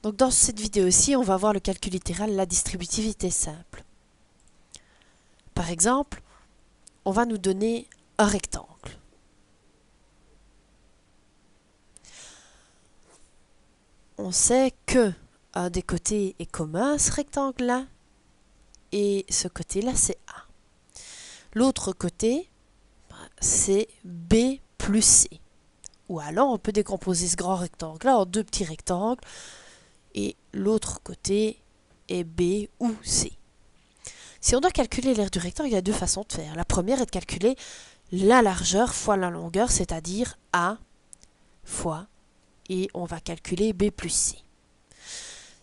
Donc dans cette vidéo-ci, on va voir le calcul littéral, la distributivité simple. Par exemple, on va nous donner un rectangle. On sait que un des côtés est commun à ce rectangle-là, et ce côté-là, c'est A. L'autre côté, c'est B plus C. Ou alors, on peut décomposer ce grand rectangle-là en deux petits rectangles, et l'autre côté est B ou C. Si on doit calculer l'aire du rectangle, il y a deux façons de faire. La première est de calculer la largeur fois la longueur, c'est-à-dire A fois, et on va calculer B plus C.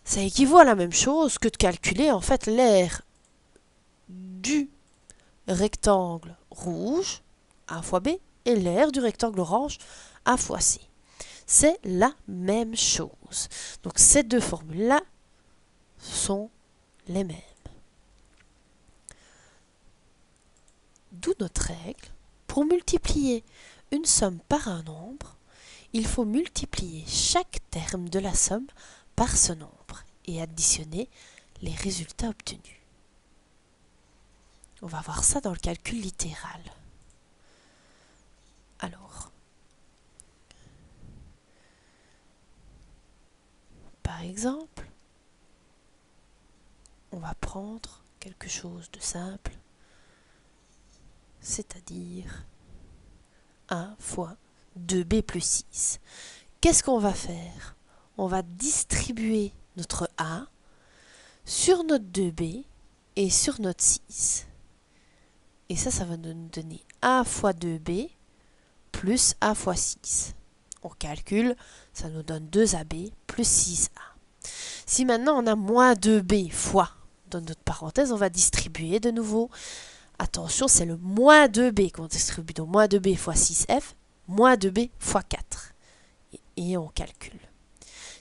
Ça équivaut à la même chose que de calculer en fait l'aire du rectangle rouge, A fois B, et l'aire du rectangle orange, A fois C. C'est la même chose. Donc ces deux formules-là sont les mêmes. D'où notre règle. Pour multiplier une somme par un nombre, il faut multiplier chaque terme de la somme par ce nombre et additionner les résultats obtenus. On va voir ça dans le calcul littéral. Alors, par exemple, on va prendre quelque chose de simple, c'est-à-dire 1 fois 2b plus 6. Qu'est-ce qu'on va faire? On va distribuer notre A sur notre 2b et sur notre 6. Et ça va nous donner A fois 2b plus A fois 6. On calcule, ça nous donne 2AB plus 6A. Si maintenant on a moins 2B fois, dans notre parenthèse, on va distribuer de nouveau. Attention, c'est le moins 2B qu'on distribue. Donc moins 2B fois 6F, moins 2B fois 4. Et on calcule.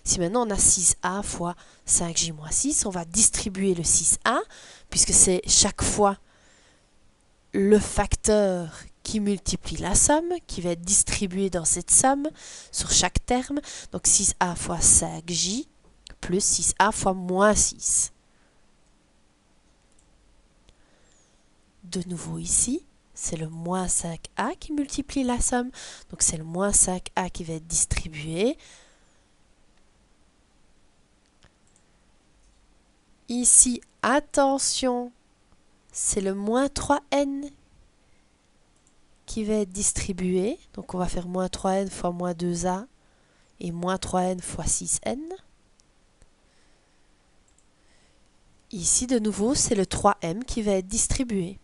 Si maintenant on a 6A fois 5J moins 6, on va distribuer le 6A, puisque c'est chaque fois le facteur qui multiplie la somme, qui va être distribué dans cette somme sur chaque terme. Donc 6A fois 5J plus 6A fois moins 6. De nouveau ici, c'est le moins 5A qui multiplie la somme. Donc c'est le moins 5A qui va être distribué. Ici, attention, c'est le moins 3N qui va être distribué. Donc on va faire moins 3N fois moins 2A et moins 3N fois 6N. Ici, de nouveau, c'est le 3M qui va être distribué.